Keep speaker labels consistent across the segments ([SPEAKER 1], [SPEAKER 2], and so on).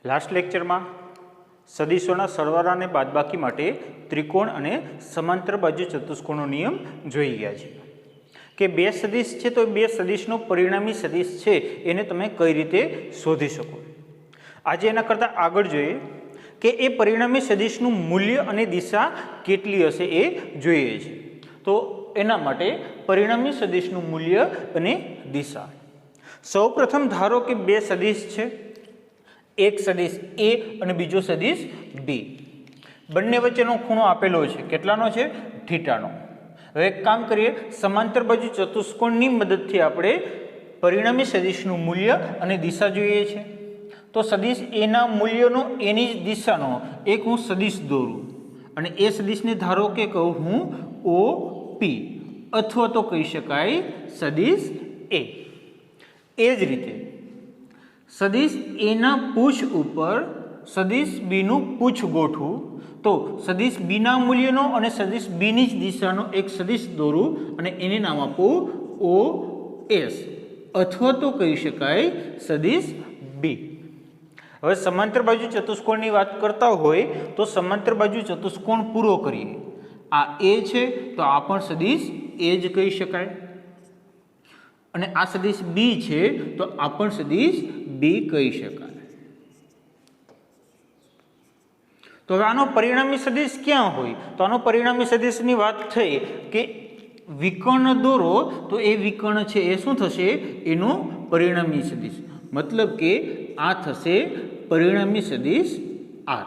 [SPEAKER 1] Last lecture में सदिशोना सरवाळा ने बादबाकी माटे त्रिकोण अने समांतर बाजू चतुष्कोणनो नियम जोई गया छे कि बे सदिश छे तो बे सदिशनो परिणामी सदिश छे एने तमे कई रीते शोधी शको। आज एना करता आगळ जोईए कि ए परिणामी सदिशनुं मूल्य अने दिशा केटली हशे ए जोईए छे। तो एना माटे परिणामी सदिशनुं मूल्य अने दिशा सौप्रथम धारो कि बे सदिश छे, एक सदिश ए अने बीजो सदिश बी, बंने वच्चेनो खूणो आपेलो छे, केटलानो छे? थीटानो। हवे एक काम करीए, समांतर बाजू चतुष्कोणनी मददथी आपणे परिणामी सदिशनुं मूल्य अने दिशा जोईए छे। तो सदिश ए ना मूल्यनो एनी ज दिशानो एक हूँ सदिश दोरूं अने ए सदिशने धारो के कहूं हूँ ओ पी अथवा तो कही शकाय सदिश ए। ए ज रीते सदिश ए ना पूछ उपर सदिश बी नु पूछ गोठवू तो सदिश बी ना मूल्यनो अने सदिश बी नी ज दिशानो एक सदिश दोरू अने एने नाम आपू ओ एस अथवा तो कही शकाय सदिश बी। हवे समांतर बाजू चतुष्कोणनी वात करता होय तो समांतर बाजू चतुष्कोण पूरो करीए। आ ए छे तो आ पण सदिश ए ज कही शकाय अने आ सदिश बी छे तो आ पण सदिश बी कही शकाय। तो हवे आनो परिणामी सदिश क्यां होय? तो आनो परिणामी सदिशनी वात थई के विकर्ण दोरो तो ए विकर्ण छे ए शुं थशे? एनो परिणामी सदिश, मतलब के आ थशे परिणामी सदिश आर।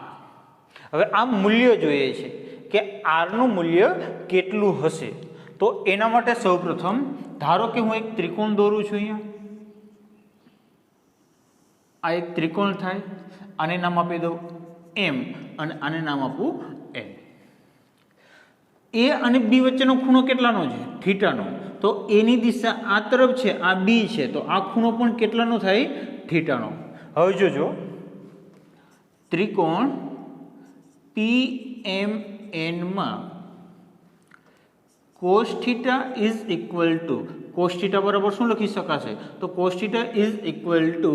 [SPEAKER 1] हवे आ मूल्य जोईए छे के आर नुं मूल्य केटलुं हशे। तो एना माटे सौप्रथम धारो के हूँ एक त्रिकोण दोरूं छुं, अहींया आ एक त्रिकोण थाय, आने नाम आपी दઉં एम अने आने नाम आपू एन। ए अने बी वच्चेनो खूणो केटलानो छे? थीटानो। तो एनी दिशा आ तरफ छे, आ बी छे, तो आ खूणो पण केटलानो थाय? थीटानो। हवे जोजो त्रिकोण PMN मां cos theta is equal to cos theta बराबर शुं लखी शकाशे? तो cos theta is equal to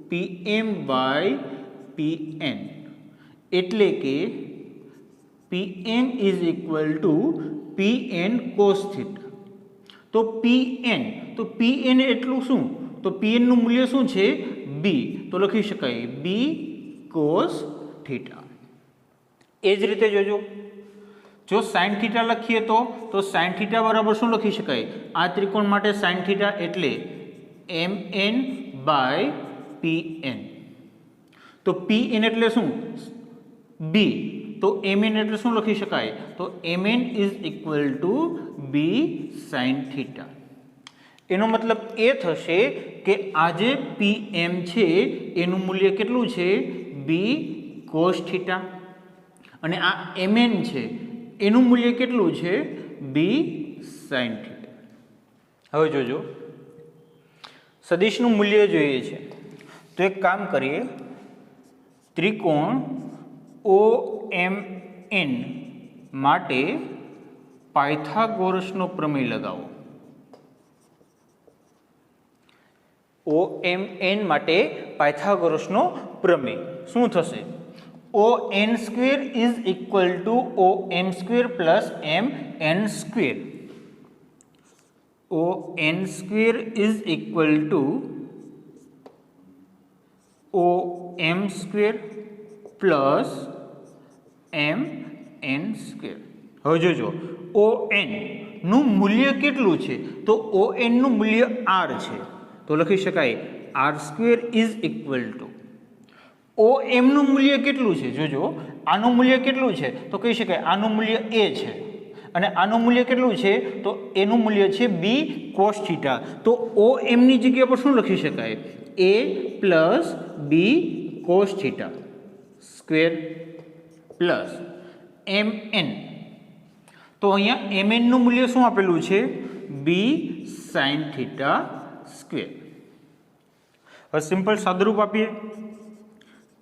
[SPEAKER 1] PM by PN एटले के PM is equal to PN cos theta. तो PN एटलुं शुं? तो PN નું મૂલ્ય શું છે? B, તો લખી શકાય B cos थीटा। એ જ રીતે જોજો, જો sin थीटा લખીએ તો sin थीटा બરાબર શું લખી શકાય? આ ત્રિકોણ માટે sin थीटा એટલે MN બાય PN। તો PN એટલે શું? B, તો MN એટલે શું લખી શકાય? તો MN is equal to B sin theta. એનો મતલબ એ થશે કે આ જે PM છે એનું મૂલ્ય કેટલું છે? B cos थीटा અને આ MN છે એનું મૂલ્ય કેટલું છે? B sin theta. હવે જોજો સદિશનું મૂલ્ય જોઈએ છે તો એક કામ કરીએ, ત્રિકોણ OMN માટે પાયથાગોરસનો પ્રમેય લગાવો। OMN માટે પાયથાગોરસનો પ્રમેય શું થશે? ON square is equal two OM square plus MN square. ON square is equal two OM square plus MN square. હવે જોજો ON નું મૂલ્ય કેટલું છે? તો ON નું મૂલ્ય R છે, તો લખી શકાય R square is equal two OM નું મૂલ્ય કેટલું છે? જોજો આનું મૂલ્ય કેટલું છે? તો કહી શકાય આનું મૂલ્ય A છે અને આનું મૂલ્ય કેટલું છે? તો એનું મૂલ્ય છે B cos થીટા। તો OM ની જગ્યા પર શું લખી શકાય? A plus B cos theta square plus MN। તો અહીંયા MN નું મૂલ્ય શું આપેલું છે? B sin theta square. હવે સિમ્પલ સાદુરૂપ આપીએ,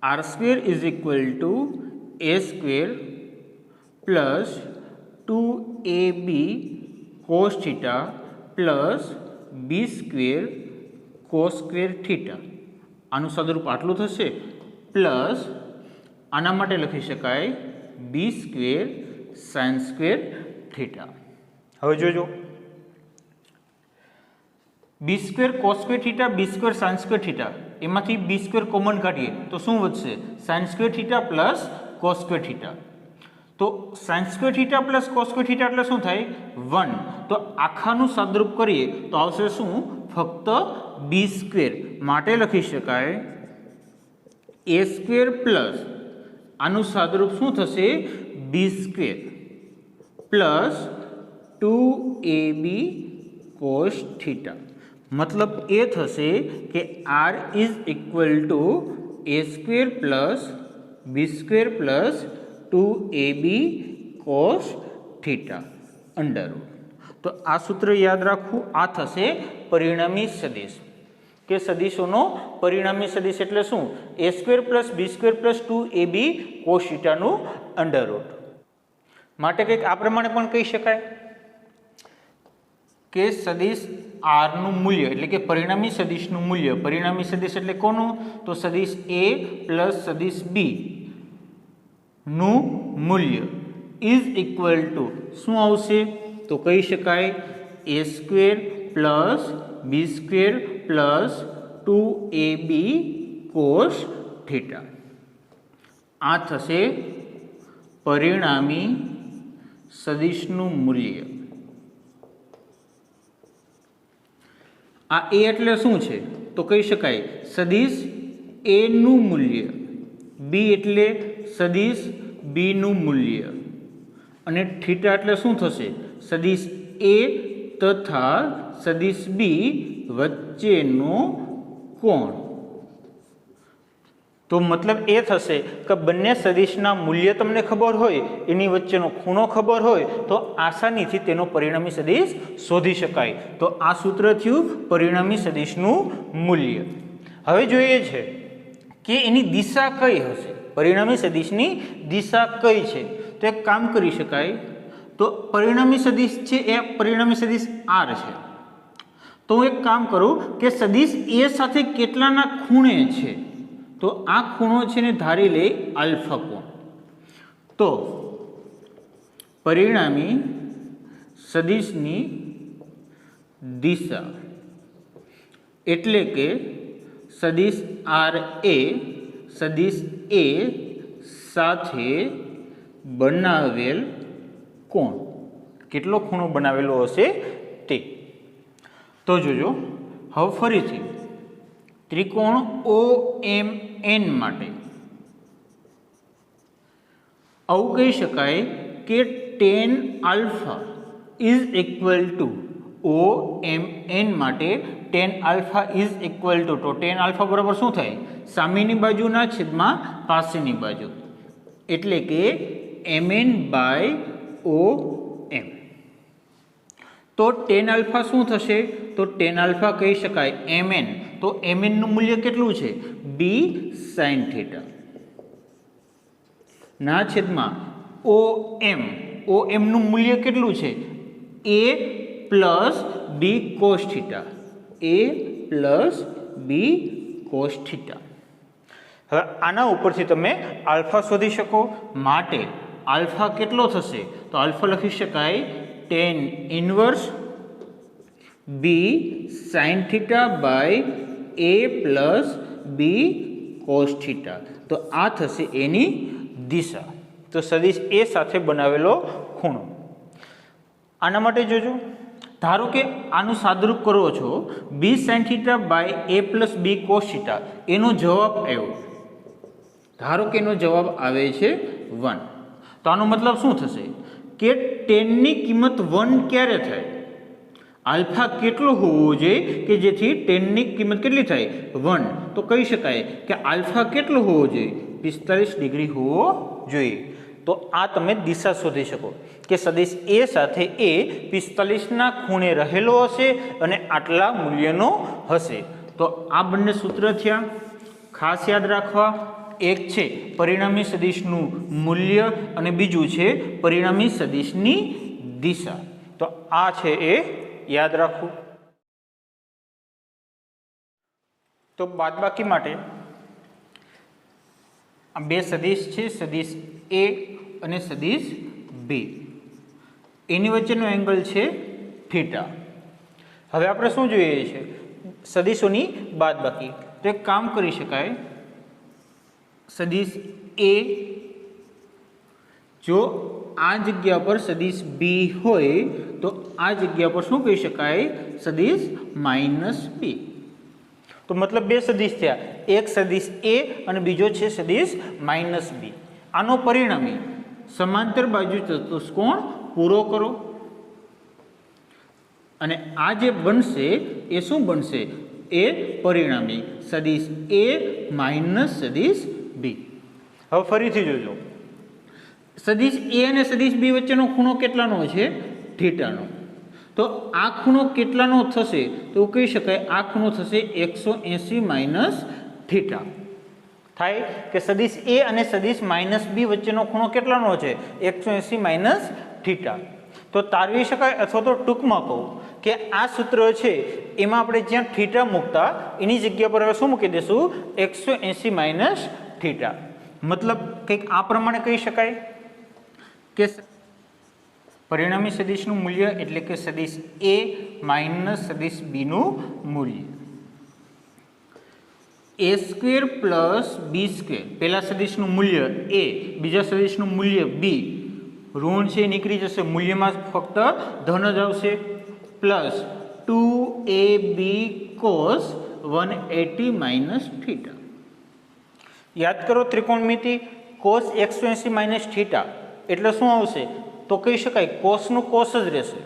[SPEAKER 1] R square is equal to A square plus 2AB cos theta plus B square cos square theta. આનું સાદુરૂપ આટલું થશે। પ્લસ આના માટે લખી શકાય બી સ્ક્વેર સાઇન સ્ક્વેર થીટા. હવે જોજો, બી સ્ક્વેર કોસ સ્ક્વેર થીટા, બી સ્ક્વેર સાઇન સ્ક્વેર થીટા, એમાંથી બી સ્ક્વેર કોમન કાઢીએ તો શું વધશે? Sine square theta plus cos square theta. તો sine square theta plus cos square theta એટલે શું થાય? 1. તો આખાનું સાદરૂપ કરીએ તો આવશે શું? ફક્ત બી સ્ક્વેર. માટે લખી શકાય એ સ્ક્વેર પ્લસ આનું સાદરૂપ શું થશે? B square plus 2ab cos theta. મતલબ એ થશે કે R is equal to A square plus B square plus 2ab cos theta under root. તો આ સૂત્ર યાદ રાખવું. આ થશે પરિણામી સદિશ. કે સદિશોનો પરિણામી સદિશ એટલે શું? A square plus B square plus 2ab cos થીટાનું અંડર રૂટ. માટે કંઈક આ પ્રમાણે પણ કહી શકાય કે સદિશ આરનું મૂલ્ય એટલે કે પરિણામી સદિશનું મૂલ્ય, પરિણામી સદિશ એટલે કોનું? તો સદિશ એ પ્લસ સદિશ બી નું મૂલ્ય ઇઝ ઇક્વલ ટુ શું આવશે? તો કહી શકાય A square plus B square plus 2ab cos theta. આ થશે પરિણામી સદિશનું મૂલ્ય. આ એ એટલે શું છે? તો કહી શકાય સદિશ એ નું મૂલ્ય, બી એટલે સદિશ બી નું મૂલ્ય, અને થીટા એટલે શું થશે? સદિશ એ તથા સદિશ બી વચ્ચેનો કોણ. તો મતલબ એ થશે કે બંને સદિશના મૂલ્ય તમને ખબર હોય, એની વચ્ચેનો ખૂણો ખબર હોય તો આસાનીથી તેનો પરિણામી સદિશ શોધી શકાય. તો આ સૂત્ર થયું પરિણામી સદિશનું મૂલ્ય. હવે જોઈએ છે કે એની દિશા કઈ હશે? પરિણામી સદિશની દિશા કઈ છે? તો એક કામ કરી શકાય. તો પરિણામી સદિશ છે એ પરિણામી સદિશ આર છે. તો હું એક કામ કરું કે સદિશ એ સાથે કેટલાના ખૂણે છે? તો આ ખૂણો છે ને ધારી લે આલ્ફા કોણ. તો પરિણામી સદિશની દિશા એટલે કે સદિશ આર એ સદિશ એ સાથે બનાવેલ કોણ, કેટલો ખૂણો બનાવેલો હશે તે. તો જોજો, હવે ફરીથી ત્રિકોણ OMN માટે આવું કહી શકાય કે tan alpha is equal two OMN માટે tan alpha is equal two, તો tan આલ્ફા બરાબર શું થાય? સામેની બાજુના છેદમાં પાસેની બાજુ એટલે કે MN બાય OM. તો tan આલ્ફા શું થશે? તો tan આલ્ફા કહી શકાય MN. તો MN નું મૂલ્ય કેટલું છે? બી સાઇન થીટા ના છેદમાં OM નું મૂલ્ય કેટલું છે? A plus B cos theta, A plus B cos theta. હવે આના ઉપરથી તમે આલ્ફા શોધી શકો. માટે આલ્ફા કેટલો થશે? તો આલ્ફા લખી શકાય tan inverse b sine theta by A plus B cos theta. તો આ થશે એની દિશા. તો સદિશ એ સાથે બનાવેલો ખૂણો. આના માટે જોજો, ધારો કે આનું સાદરૂપ કરો છો B sine theta by A plus B cos theta, એનો જવાબ આવ્યો. ધારો કે એનો જવાબ આવે છે 1. તો આનો મતલબ શું થશે કે ટેનની કિંમત 1 ક્યારે થાય? આલ્ફા કેટલો હોવો જોઈએ કે જેથી ટેનની કિંમત કેટલી થાય? 1. તો કહી શકાય કે આલ્ફા કેટલો હોવો જોઈએ? 45 ડિગ્રી હોવો જોઈએ. તો આ તમે દિશા શોધી શકો કે સદિશ એ સાથે એ 45ના ખૂણે રહેલો હશે અને આટલા મૂલ્યનો હશે. તો આ બંને સૂત્ર થયા. ખાસ યાદ રાખવા, એક છે પરિણામી સદિશનું મૂલ્ય અને બીજું છે પરિણામી સદિશની દિશા. તો આ છે એ યાદ રાખવું. તો બાદબાકી માટે આ બે સદિશ છે, સદિશ એ અને સદિશ બી, એની વચ્ચેનો એંગલ છે થીટા. હવે આપણે શું જોઈએ છે? સદિશોની બાદબાકી. તો એક કામ કરી શકાય, સદિશ એ જો આ જગ્યા પર સદિશ બી હોય તો આ જગ્યા પર શું કહી શકાય? સદિશ માઇનસ બી. તો મતલબ બે સદિશ થયા, એક સદિશ એ અને બીજો છે સદિશ માઇનસ બી. આનો પરિણામી સમાંતર બાજુ ચતુષ્કોણ પૂરો કરો અને આ જે બનશે એ શું બનશે? એ પરિણામી સદિશ એ માઇનસ સદિશ બી. હવે ફરીથી જોજો, સદિશ એ અને સદિશ બી વચ્ચેનો ખૂણો કેટલાનો છે? થીટાનો. તો આ ખૂણો કેટલાનો થશે? તો કહી શકાય આ ખૂણો થશે 180 માઇનસ થીટા. થાય કે સદિશ એ અને સદિશ માઇનસ બી વચ્ચેનો ખૂણો કેટલાનો છે? 180 માઇનસ થીટા. તો તારવી શકાય, અથવા તો ટૂંકમાં કહું કે આ સૂત્ર છે એમાં આપણે જ્યાં થીટા મૂકતા એની જગ્યા પર હવે શું મૂકી દઈશું? 180 માઇનસ થીટા. મતલબ કંઈક આ પ્રમાણે કહી શકાય કે પરિણામી સદિશનું મૂલ્ય એટલે કે સદિશ એ માઇનસ સદિશ બીનું મૂલ્ય એ સ્ક્વેર પ્લસ બી સ્ક્વેર. પહેલા સદિશનું મૂલ્ય એ, બીજા સદિશનું મૂલ્ય બી, ઋણ છે નીકળી જશે, મૂલ્યમાં ફક્ત ધન જ આવશે, plus 2ab cos 180 minus theta. યાદ કરો ત્રિકોણમિતિ, cos 180 માઇનસ થીટા એટલે શું આવશે? તો કહી શકાય કોસનું કોસ જ રહેશે.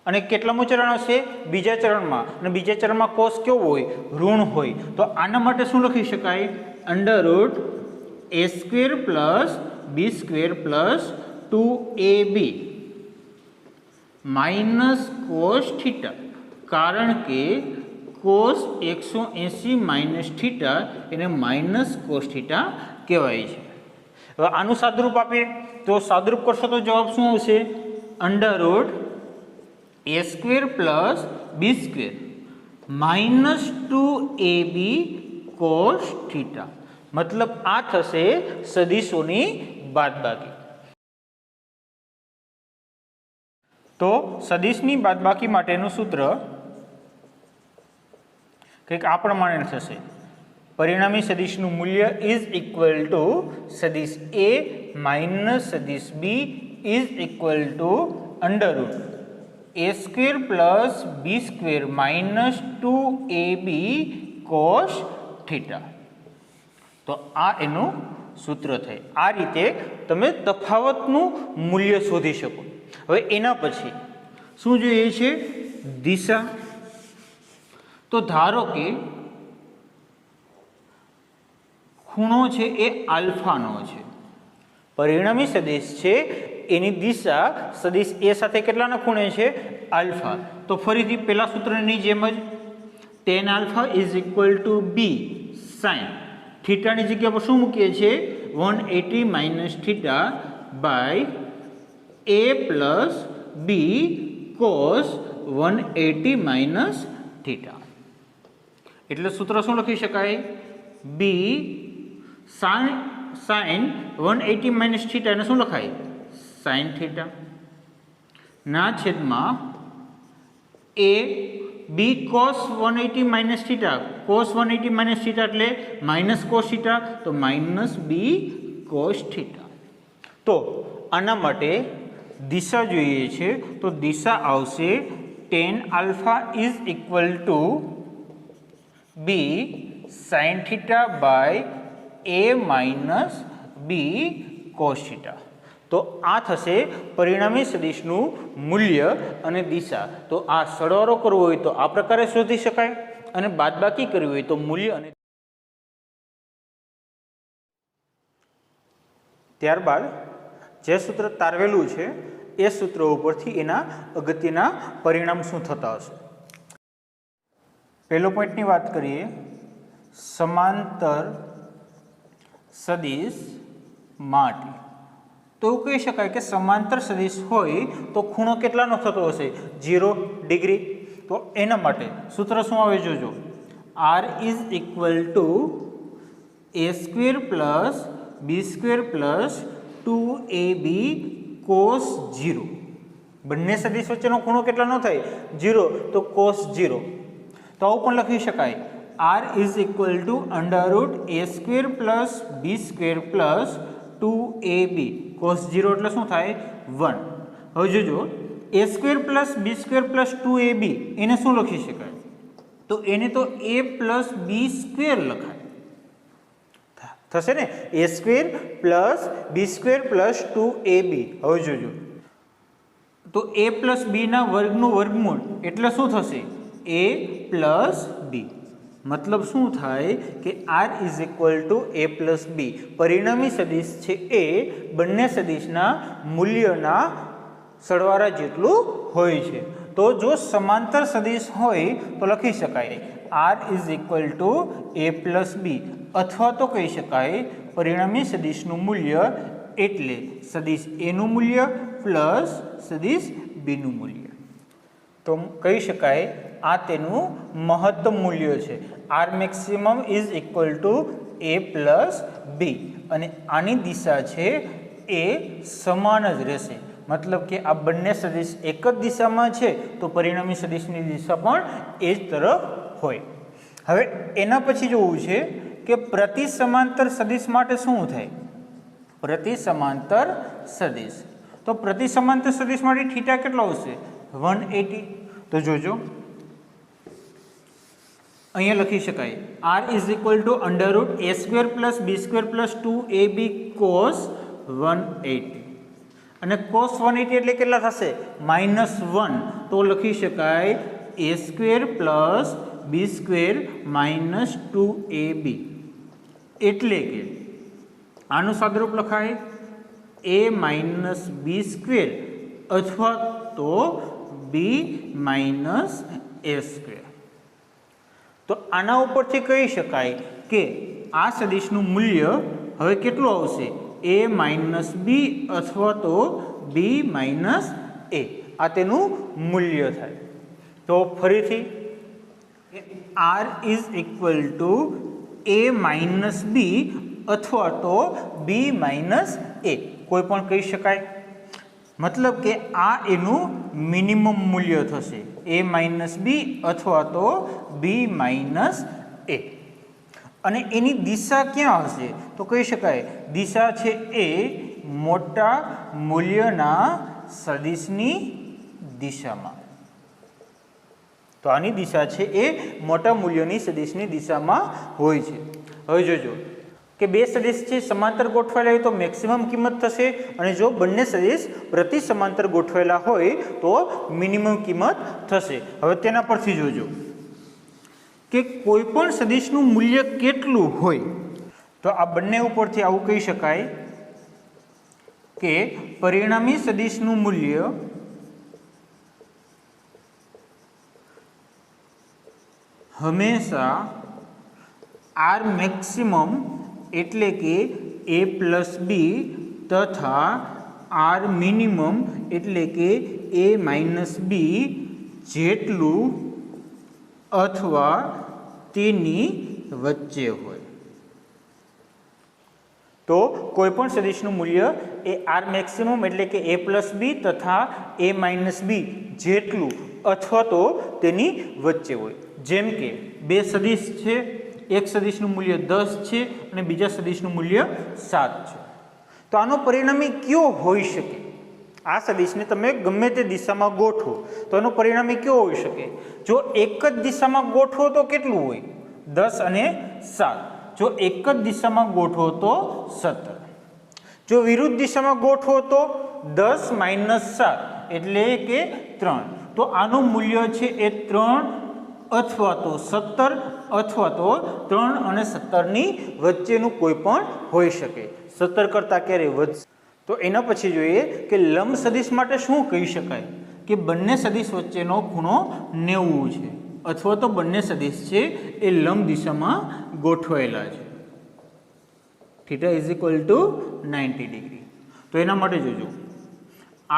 [SPEAKER 1] અને કેટલામું ચરણ આવશે? બીજા ચરણમાં. અને બીજા ચરણમાં કોસ કેવો હોય? ઋણ હોય. તો આના માટે શું લખી શકાય? અંડર રૂટ એ સ્ક્વેર પ્લસ બી square plus 2ab minus cos theta. કારણ કે કોસ 180 માઇનસ થીટા એને માઇનસ કોસ થીટા કહેવાય છે. હવે આનું સાદરૂપ આપીએ તો સાદરૂપ કરશો તો જવાબ શું આવશે? અંડર રૂટ એ સ્ક્વેર પ્લસ બી square minus 2ab cos theta. મતલબ આ થશે સદિશોની બાદબાકી. તો સદિશની બાદબાકી માટેનું સૂત્ર કંઈક આ પ્રમાણે થશે. પરિણામી સદિશનું મૂલ્ય ઇઝ ઇક્વલ ટુ સદિશ એ માઇનસ સદિશ બી is equal to under root A square plus B square minus 2ab cos theta. તો આ એનું સૂત્ર થાય. આ રીતે તમે તફાવતનું મૂલ્ય શોધી શકો. હવે એના પછી શું જોઈએ છે? દિશા. તો ધારો કે ખૂણો છે એ આલ્ફાનો છે, પરિણામી સદિશ છે એની દિશા સદિશ એ સાથે કેટલાના ખૂણે છે? આલ્ફા. તો ફરીથી પહેલા સૂત્રની જેમ જ tan alpha is equal to B sine થીટાની જગ્યા પર શું મૂકીએ છીએ? 180 minus theta by A plus B cos 180 minus theta. એટલે સૂત્ર શું લખી શકાય? બી સાઇન 180 માઇનસ થીટા એને શું લખાય? સાઇન થીટા ના છેદમાં A B cos 180 minus theta. Cos 180 minus theta એટલે માઇનસ કોસ થીટા, તો માઇનસ બી કોસ થીટા. તો આના માટે દિશા જોઈએ છે. તો દિશા આવશે tan alpha is equal to B sine theta by a minus B cos theta. તો આ થશે પરિણામી સદિશનું મૂલ્ય અને દિશા. તો આ સરવાળો કરવો હોય તો આ પ્રકારે શોધી શકાય, અને બાદબાકી કરવી હોય તો મૂલ્ય અને ત્યારબાદ જે સૂત્ર તારવેલું છે એ સૂત્ર ઉપરથી એના અગત્યના પરિણામ શું થતા હશે. પહેલો પોઈન્ટની વાત કરીએ, સમાંતર સદિશ માટે. તો એવું કહી શકાય કે સમાંતર સદિશ હોય તો ખૂણો કેટલાનો થતો હશે? 0 ડિગ્રી. તો એના માટે સૂત્ર શું આવે જોજો? R is equal to A square plus b² plus 2ab cos 0. બંને સદિશ વચ્ચેનો ખૂણો કેટલાનો થાય? 0. તો cos 0. તો આવું પણ લખી શકાય r is equal to √a² plus b² plus 2ab cos 0 એટલે શું થાય? 1. હવે જોજો a² plus b² plus 2ab એને શું લખી શકાય? તો એને તો a પ્લસ b² લખાય થશે ને, a² plus b² plus 2ab. હવે જોજો તો a પ્લસ b ના વર્ગનું વર્ગમૂળ એટલે શું થશે? a plus b. મતલબ શું થાય કે r is equal to a plus b. પરિણામી સદિશ છે એ બંને સદિશના મૂલ્યના સરવાળા જેટલું હોય છે. તો જો સમાંતર સદિશ હોય તો લખી શકાય r is equal to a plus b, અથવા તો કહી શકાય પરિણામી સદિશનું મૂલ્ય એટલે સદિશ a નું મૂલ્ય પ્લસ સદિશ b નું મૂલ્ય. તો કહી શકાય આ તેનું મહત્તમ મૂલ્ય છે. r maximum is equal to a plus b, અને આની દિશા છે એ સમાન જ રહેશે. મતલબ કે આ બંને સદિશ એક જ દિશામાં છે તો પરિણામી સદિશની દિશા પણ એ જ તરફ હોય. હવે એના પછી જોવું છે કે પ્રતિ સમાંતર સદિશ માટે શું થાય? પ્રતિ સમાંતર સદિશ, તો પ્રતિ સમાંતર સદિશ માટે થીટા કેટલો આવશે? 180. તો જોજો અહીંયા લખી શકાય r is equal to √a² plus b² plus 2ab cos 180. અને cos 180 એટલે કેટલા થશે? -1. તો લખી શકાય a² plus b² minus 2ab. એટલે કે આનું સાદુરૂપ લખાય a માઇનસ b² અથવા તો b માઇનસ a². તો આના ઉપરથી કહી શકાય કે આ સદિશનું મૂલ્ય હવે કેટલું આવશે? a માઇનસ b અથવા તો b માઇનસ a. આ તેનું મૂલ્ય થાય. તો ફરીથી r is equal to a minus b અથવા તો b માઇનસ a કોઈ પણ કહી શકાય. મતલબ કે આ એનું મિનિમમ મૂલ્ય થશે, a માઇનસ b અથવા તો b માઇનસ a. અને એની દિશા ક્યાં હશે? તો કહી શકાય દિશા છે એ મોટા મૂલ્યના સદિશની દિશામાં. તો આની દિશા છે એ મોટા મૂલ્યની સદિશની દિશામાં હોય છે. હવે જોજો કે બે સદિશ છે સમાંતર ગોઠવાયેલા હોય તો મેક્સિમમ કિંમત થશે, અને જો બંને સદિશ પ્રતિ સમાંતર ગોઠવાયેલા હોય તો મિનિમમ કિંમત થશે. હવે તેના પરથી જોજો કે કોઈ પણ સદિશનું મૂલ્ય કેટલું હોય તો આ બંને ઉપરથી આવું કહી શકાય કે પરિણામી સદિશનું મૂલ્ય હંમેશા r મેક્સિમમ એટલે કે a પ્લસ b તથા r મિનિમમ એટલે કે a માઇનસ b જેટલું અથવા તેની વચ્ચે હોય. તો કોઈપણ સદિશનું મૂલ્ય એ r મેક્સિમમ એટલે કે a પ્લસ b તથા a માઇનસ b જેટલું અથવા તો તેની વચ્ચે હોય. જેમ કે બે સદિશ છે, એક સદિશનું મૂલ્ય 10 છે અને બીજા સદિશનું મૂલ્ય 7 છે. તો આનો પરિણામી કયો હોઈ શકે? આ સદિશને તમે ગમે તે દિશામાં ગોઠવો તો એનો પરિણામી કયો હોઈ શકે? જો એક જ દિશામાં ગોઠવો તો કેટલું હોય? 10 અને 7. જો એક જ દિશામાં ગોઠવો તો 17. જો વિરુદ્ધ દિશામાં ગોઠવો તો 10 માઇનસ 7 એટલે કે 3. તો આનું મૂલ્ય છે એ 3 અથવા તો 17 અથવા તો 3 અને 17ની વચ્ચેનું કોઈ પણ હોઈ શકે. 17 કરતાં ક્યારે વધશે? તો એના પછી જોઈએ કે લંબ સદિશ માટે શું કહી શકાય કે બંને સદિશ વચ્ચેનો ખૂણો 90 છે, અથવા તો બંને સદિશ છે એ લંબ દિશામાં ગોઠવાયેલા છે. Theta is equal two 90 degree. તો એના માટે જોજો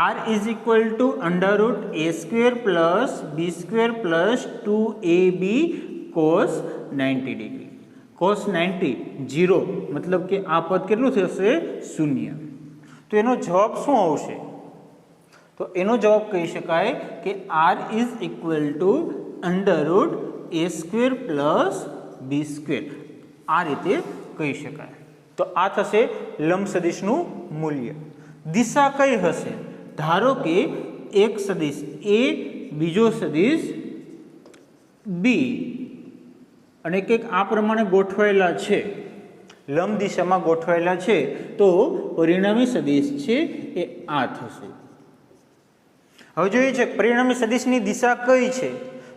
[SPEAKER 1] r is equal to √a² plus b² plus 2ab cos 90 degree. cos 90 0, मतलब કે આ પદ કેટલું થશે? 0. તો એનો જવાબ શું આવશે? તો એનો જવાબ કહી શકાય કે r is equal to under route a square plus b square. આ રીતે કહી શકાય. તો આ થશે લંબ સદિશનું મૂલ્ય. દિશા કઈ હશે? ધારો કે એક સદિશ a, બીજો સદિશ b અને કંઈક આ પ્રમાણે ગોઠવાયેલા છે, લંબ દિશામાં ગોઠવાયેલા છે, તો પરિણામી સદિશ છે એ આ થશે. હવે જોઈએ છે પરિણામી સદિશની દિશા કઈ છે,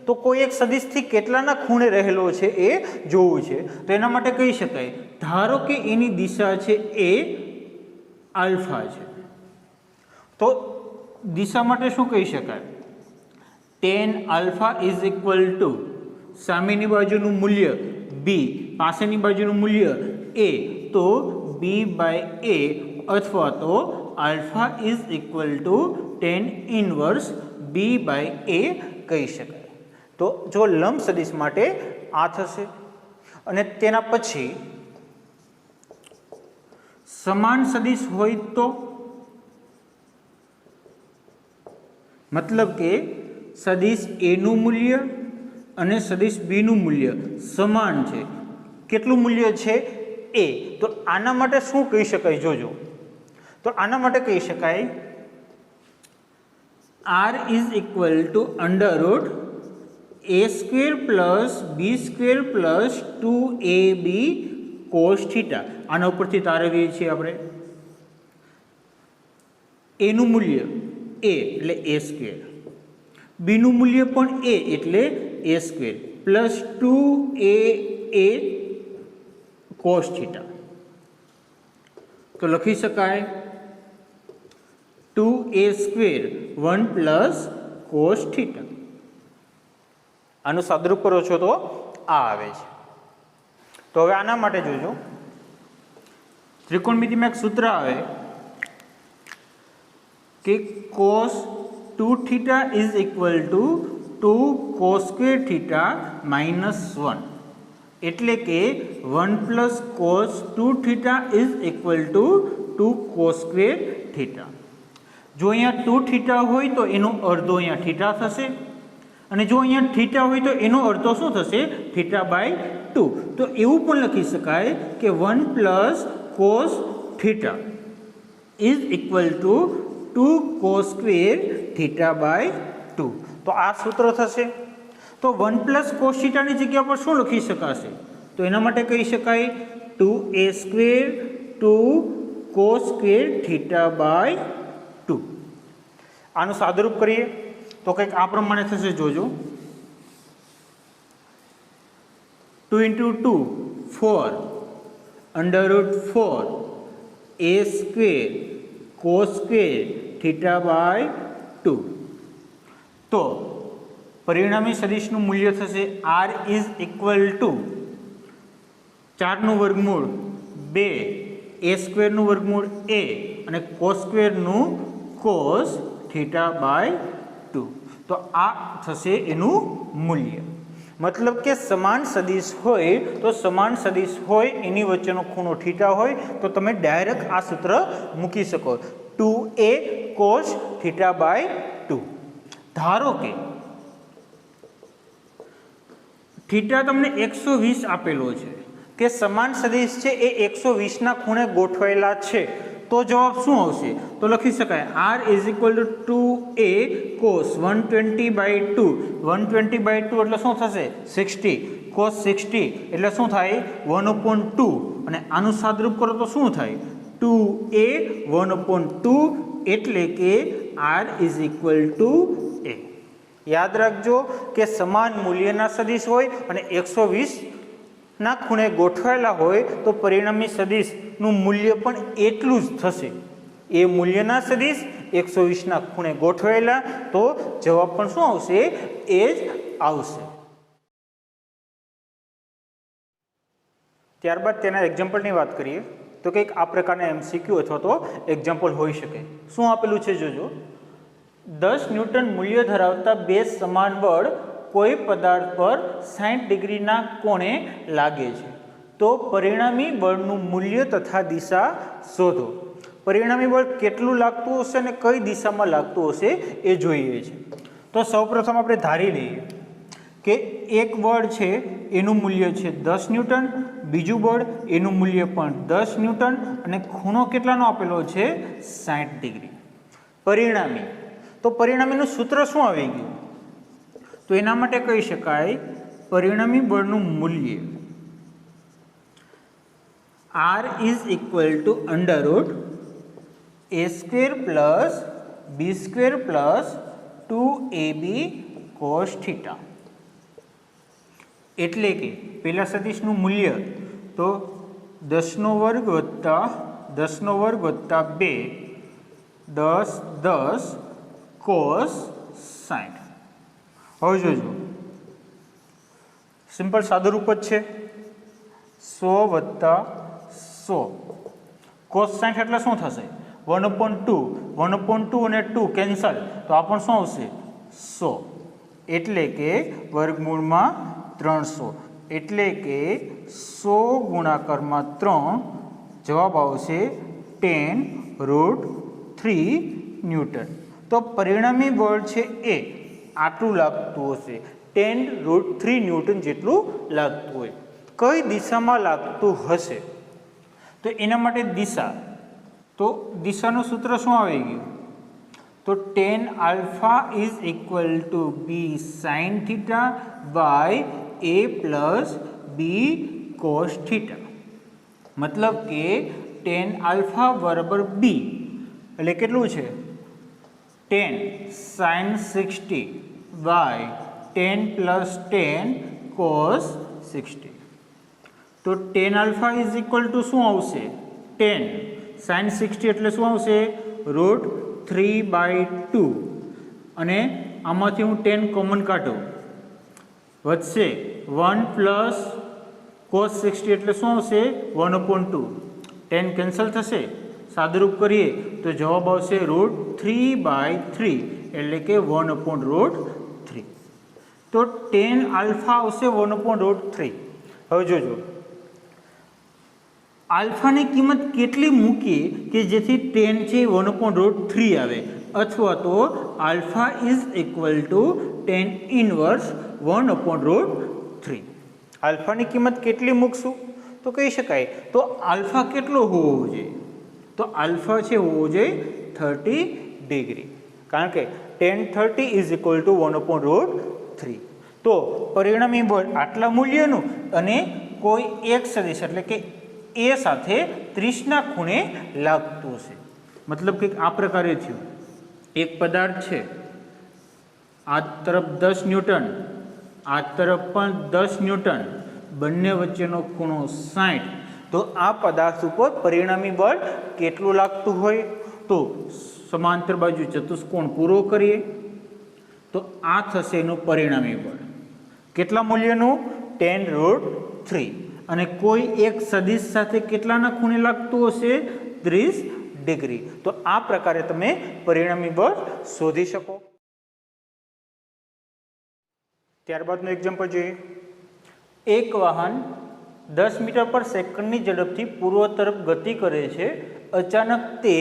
[SPEAKER 1] તો કોઈ એક સદિશથી કેટલાના ખૂણે રહેલો છે એ જોવું છે. તો એના માટે કહી શકાય, ધારો કે એની દિશા છે એ આલ્ફા છે, તો દિશા માટે શું કહી શકાય? tan alpha is equal two સામેની બાજુનું મૂલ્ય b, પાસેની બાજુનું મૂલ્ય a, તો b બાય a, અથવા તો alpha is equal to tan inverse b by a કહી શકાય. તો જો લંબ સદિશ માટે આ થશે. અને તેના પછી સમાન સદિશ હોય તો, મતલબ કે સદિશ a નું મૂલ્ય અને સદિશ b નું મૂલ્ય સમાન છે. કેટલું મૂલ્ય છે? a. તો આના માટે શું કહી શકાય? જોજો. તો આના માટે કહી શકાય r is equal to under route a square plus b square plus 2ab cos theta. આના ઉપરથી તારવીએ છીએ આપણે. a નું મૂલ્ય a એટલે a સ્ક્વેર, b નું મૂલ્ય પણ a એટલે a square plus 2a cos theta. તો લખી શકાય 2a square 1 plus cos theta. આનું સાદુરૂપ કરો છો તો આ આવે છે. તો હવે આના માટે જોજો, ત્રિકોણમિતિમાં એક સૂત્ર આવે કે cos 2 theta is equal to 2 cos square theta minus 1, એટલે કે 1 plus cos 2 theta is equal to 2 cos square theta. જો અહીંયા 2 થીટા હોય તો એનો અડધો અહીંયા થીટા થશે, અને જો અહીંયા થીટા હોય તો એનો અડધો શું થશે? Theta by 2. તો એવું પણ લખી શકાય કે 1 plus cos theta is equal to 2 cos square theta by 2. તો આ સૂત્ર થશે. તો 1 પ્લસ કોસ થીટાની જગ્યા પર શું લખી શકાશે? તો એના માટે કહી શકાય 2a square 2 cos square theta by 2. આનું સાદુરૂપ કરીએ તો કંઈક આ પ્રમાણે થશે. જોજો, 2 into 2 4 under root 4 a square cos square theta by 2. તો પરિણામી સદિશનું મૂલ્ય થશે r ઇઝ ઇક્વલ ટુ 4નું વર્ગમૂળ 2 a સ્ક્વેરનું વર્ગમૂળ a અને કોસ સ્ક્વેરનું કોસ થીટા બાય 2. તો આ થશે એનું મૂલ્ય. મતલબ કે સમાન સદિશ હોય તો સમાન સદિશ હોય એની વચ્ચેનો ખૂણો થીટા હોય તો તમે ડાયરેક્ટ આ સૂત્ર મૂકી શકો, 2a cos થીટા બાય 2. ધારો કે થીટા તમને 120 આપેલો છે, કે સમાન સદિશ છે એ 120ના ખૂણે ગોઠવાયેલા છે, તો જવાબ શું આવશે? તો લખી શકાય r is equal to 2a cos 120 by 2. 120 by 2 એટલે શું થશે? 60. cos 60 એટલે શું થાય? 1/2. અને આનું સાદરૂપ કરો તો શું થાય? 2a 1/2, એટલે કે r is equal to a. યાદ રાખજો કે સમાન મૂલ્યના સદિશ હોય અને 120ના ખૂણે ગોઠવાયેલા હોય તો પરિણામી સદિશનું મૂલ્ય પણ એટલું જ થશે. એ મૂલ્યના સદિશ 120ના ખૂણે ગોઠવાયેલા, તો જવાબ પણ શું આવશે? એ જ આવશે. ત્યારબાદ તેના એક્ઝામ્પલની વાત કરીએ તો કંઈક આ પ્રકારના MCQ અથવા તો એક્ઝામ્પલ હોઈ શકે. શું આપેલું છે જોજો, 10 ન્યૂટન મૂલ્ય ધરાવતા બે સમાન બળ કોઈ પદાર્થ પર 60 ડિગ્રીના કોણે લાગે છે, તો પરિણામી બળનું મૂલ્ય તથા દિશા શોધો. પરિણામી બળ કેટલું લાગતું હશે અને કઈ દિશામાં લાગતું હશે એ જોઈએ છે. તો સૌપ્રથમ આપણે ધારી લઈએ કે એક બળ છે એનું મૂલ્ય છે 10 ન્યૂટન, બીજું બળ એનું મૂલ્ય પણ 10 ન્યૂટન અને ખૂણો કેટલાનો આપેલો છે 60 ડિગ્રી. પરિણામી, તો પરિણામીનું સૂત્ર શું આવી ગયું? તો એના માટે કહી શકાય પરિણામી બળનું મૂલ્ય R is equal to under route a square plus b square plus 2ab cos theta. એટલે કે પહેલા સદિશનું મૂલ્ય તો 10 નો વર્ગ વત્તા 10 નો વર્ગ વત્તા 2 10 10 cos 60. હવે જોજો, સિમ્પલ સાદુરૂપ જ છે. 100 વત્તા 100 cos 60 એટલે શું થશે? 1/2. 1/2 અને 2 કેન્સલ, તો આ પણ શું આવશે? 100. એટલે કે વર્ગમૂળમાં 300. એટલે કે 100 ગુણાકારમાં 3, જવાબ આવશે 10√3 ન્યૂટન. તો પરિણામી બળ છે એ આટલું લાગતું હશે, 10√3 ન્યૂટન જેટલું લાગતું હોય. કઈ દિશામાં લાગતું હશે? તો એના માટે દિશા, તો દિશાનું સૂત્ર શું આવી ગયું? તો tan alpha is equal to b sin theta by a plus b cos theta. મતલબ કે tan alpha બરાબર b એટલે કેટલું છે? 10 sin 60 બાય 10 પ્લસ 10 cos 60. તો tan alpha is equal to શું આવશે? 10 sin 60 એટલે શું આવશે? √3/2. અને આમાંથી હું 10 કોમન કાઢું, વધશે 1 પ્લસ cos 60 એટલે શું આવશે? 1/2. 10 કેન્સલ થશે, સાદુરૂપ કરીએ તો જવાબ આવશે √3/3 એટલે કે 1/√3. તો tan આલ્ફા આવશે 1/√3. હવે જોજો, આલ્ફાની કિંમત કેટલી મૂકીએ કે જેથી tan છે 1/√3 આવે, અથવા તો alpha is equal to tan inverse 1/√3. આલ્ફાની કિંમત કેટલી મૂકશું? તો કહી શકાય તો આલ્ફા કેટલો હોવો જોઈએ? તો આલ્ફા છે હોવો જોઈએ 30 ડિગ્રી, કારણ કે tan 30 ઇઝ ઇક્વલ ટુ 1/√3. તો પરિણામી બળ આટલા મૂલ્યનું અને કોઈ એક સદિશ એટલે કે એ સાથે 30ના ખૂણે લાગતું હશે. મતલબ કે આ પ્રકારે થયું, એક પદાર્થ છે, આ તરફ 10 ન્યૂટન, આ તરફ પણ 10 ન્યૂટન, બંને વચ્ચેનો ખૂણો 60. તો આ પદાર્થ ઉપર પરિણામી બળ કેટલું લાગતું હોય? તો સમાંતર બાજુ ચતુષ્કોણ પૂરો કરીએ તો આ થશે એનું પરિણામી બળ. કેટલા મૂલ્યનું? 10√3. અને કોઈ એક સદિશ સાથે કેટલાના ખૂણે લાગતું હશે? 30 ડિગ્રી. તો આ પ્રકારે તમે પરિણામી બળ શોધી શકો. ત્યારબાદનું એક્ઝામ્પલ જોઈએ. એક વાહન 10 મીટર પર સેકન્ડની ઝડપથી પૂર્વ તરફ ગતિ કરે છે. અચાનક તે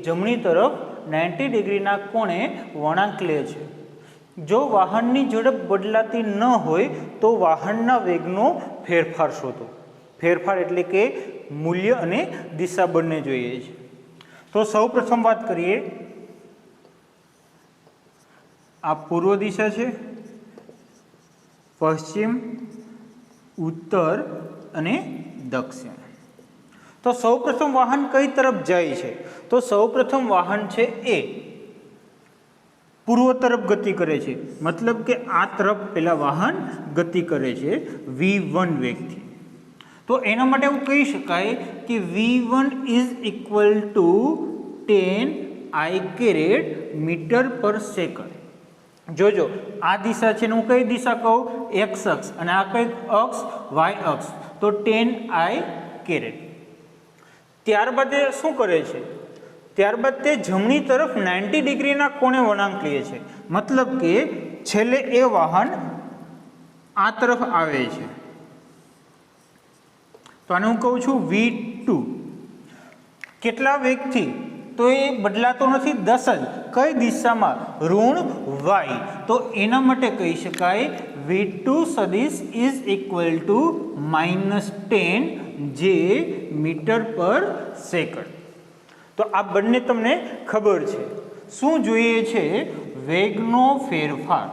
[SPEAKER 1] જમણી તરફ 90 ડિગ્રીના કોણે વળાંક લે છે. જો વાહનની ઝડપ બદલાતી ન હોય તો વાહનના વેગનો ફેરફાર શોધો. ફેરફાર એટલે કે મૂલ્ય અને દિશા બંને જોઈએ છે. તો સૌ પ્રથમ વાત કરીએ, આ પૂર્વ દિશા છે, પશ્ચિમ, ઉત્તર અને દક્ષિણ. તો સૌપ્રથમ વાહન કઈ તરફ જાય છે? તો સૌપ્રથમ વાહન છે એ પૂર્વ તરફ ગતિ કરે છે. મતલબ કે આ તરફ પેલા વાહન ગતિ કરે છે v1 વેગથી. તો એના માટે એવું કહી શકાય કે v1 is equal to 10 I caret meter પર સેકન્ડ. જોજો, આ દિશા છે ને હું કઈ દિશા કહું? એક્સ અક્ષ, અને આ કઈ અક્ષ? વાય અક્ષ. તો 10 I કેરેટ. ત્યારબાદ એ શું કરે છે? ત્યારબાદ તે જમણી તરફ 90 ડિગ્રીના કોણે વળાંક લે છે. મતલબ કે છેલ્લે એ વાહન આ તરફ આવે છે. તો આને હું કહું છું V2 કેટલા વેગથી, તો એ બદલાતો નથી 10 જ, કઈ દિશામાં, ઋણ y, તો એના માટે કહી શકાય V2 સદિશ ઇઝ ઇક્વલ ટુ -10 જે મીટર પર સેકન્ડ. તો આ બંને તમને ખબર છે. શું જોઈએ છે? વેગનો ફેરફાર.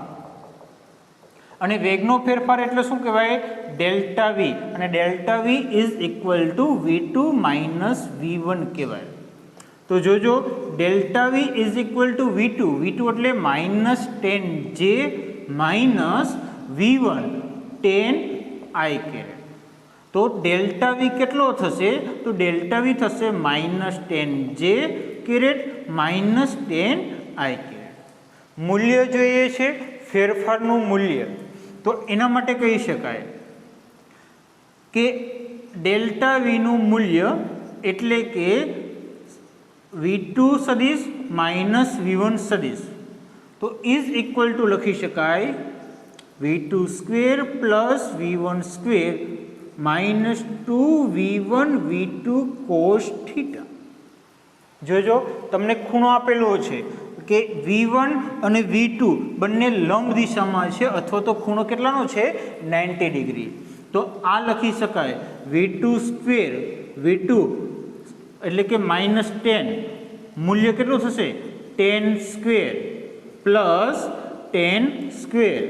[SPEAKER 1] અને વેગનો ફેરફાર એટલે શું કહેવાય? Delta V. અને delta V is equal to V2 minus V1 કહેવાય. તો જોજો, delta V is equal to V2. V2 એટલે -10 જે માઇનસ V1 10I કેરેટ. તો ડેલ્ટા વી કેટલો થશે? તો ડેલ્ટા વી થશે -10 જે કેરેટ -10I કેરેટ. મૂલ્ય જોઈએ છે, ફેરફારનું મૂલ્ય. તો એના માટે કહી શકાય કે ડેલ્ટા વીનું મૂલ્ય એટલે કે V2 સદિશ માઇનસ V1 સદિશ, તો ઇઝ ઇક્વલ ટુ લખી શકાય V2 square plus V1 square minus 2V1 V2 cos theta. જોજો, તમને ખૂણો આપેલો છે કે V1 અને V2 બંને લંબ દિશામાં છે, અથવા તો ખૂણો કેટલાનો છે? 90 ડિગ્રી. તો આ લખી શકાય V2 સ્ક્વેર V2 એટલે કે -10, મૂલ્ય કેટલું થશે? 10 square plus 10 square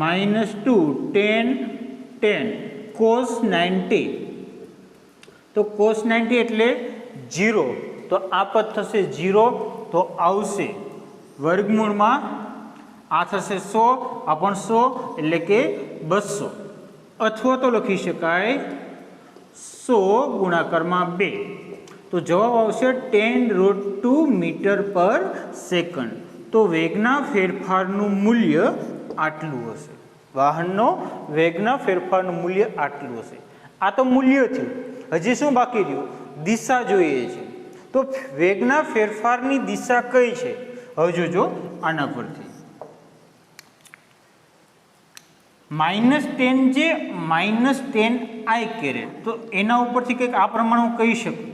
[SPEAKER 1] minus 10 cos 90. તો કોસ 90 એટલે 0, તો આ પદ થશે 0, તો આવશે વર્ગમૂળમાં. આ થશે 100, આ પણ 100 એટલે કે 200. અથવા તો લખી શકાય 100 ગુણાકારમાં 2. તો જવાબ આવશે 10√2 મીટર પર સેકન્ડ. તો વેગના ફેરફારનું મૂલ્ય આટલું હશે. વાહનનો વેગના ફેરફારનું મૂલ્ય આટલું હશે. આ તો મૂલ્ય થયું. હજી શું બાકી રહ્યું? દિશા જોઈએ છે. તો વેગના ફેરફારની દિશા કઈ છે? હવે જોજો આના પરથી -10 જે -10I કેરેટ. તો એના ઉપરથી કંઈક આ પ્રમાણે હું કહી શકું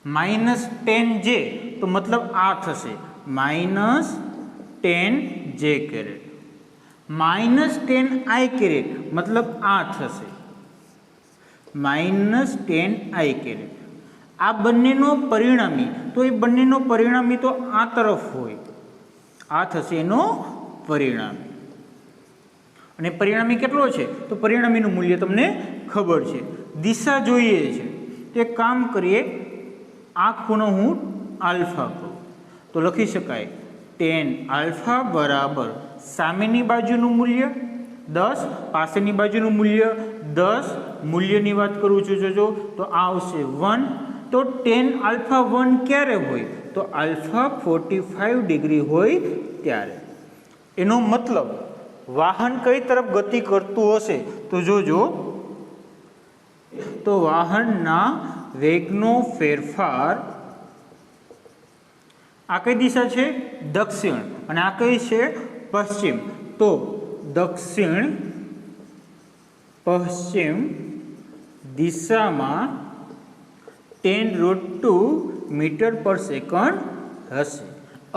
[SPEAKER 1] -10 જે, તો મતલબ આ થશે -10J કેરેટ. -10I કેરેટ મતલબ આ થશે -10I કેરેટ. આ બંનેનો પરિણામી, તો એ બંનેનો પરિણામી તો આ તરફ હોય, આ થશે એનો પરિણામી. અને પરિણામી કેટલો છે? તો પરિણામીનું મૂલ્ય તમને ખબર છે. દિશા જોઈએ છે, તો એક કામ કરીએ, આ ખૂણો હું આલ્ફા કહું, તો લખી શકાય 10 આલ્ફા બરાબર સામેની બાજુનું મૂલ્ય 10, પાસેની બાજુનું મૂલ્ય 10. મૂલ્યની વાત કરું છું, જોજો, તો આ આવશે 1. તો 10 આલ્ફા 1 ક્યારે હોય? તો આલ્ફા 45 ડિગ્રી હોય ત્યારે. એનો મતલબ વાહન કઈ તરફ ગતિ કરતું હશે? તો જોજો, તો વાહનના વેગનો ફેરફાર, આ કઈ દિશા છે? દક્ષિણ. અને આ કઈ છે? પશ્ચિમ. તો દક્ષિણ પશ્ચિમ દિશામાં 10√2 મીટર પર સેકન્ડ હશે.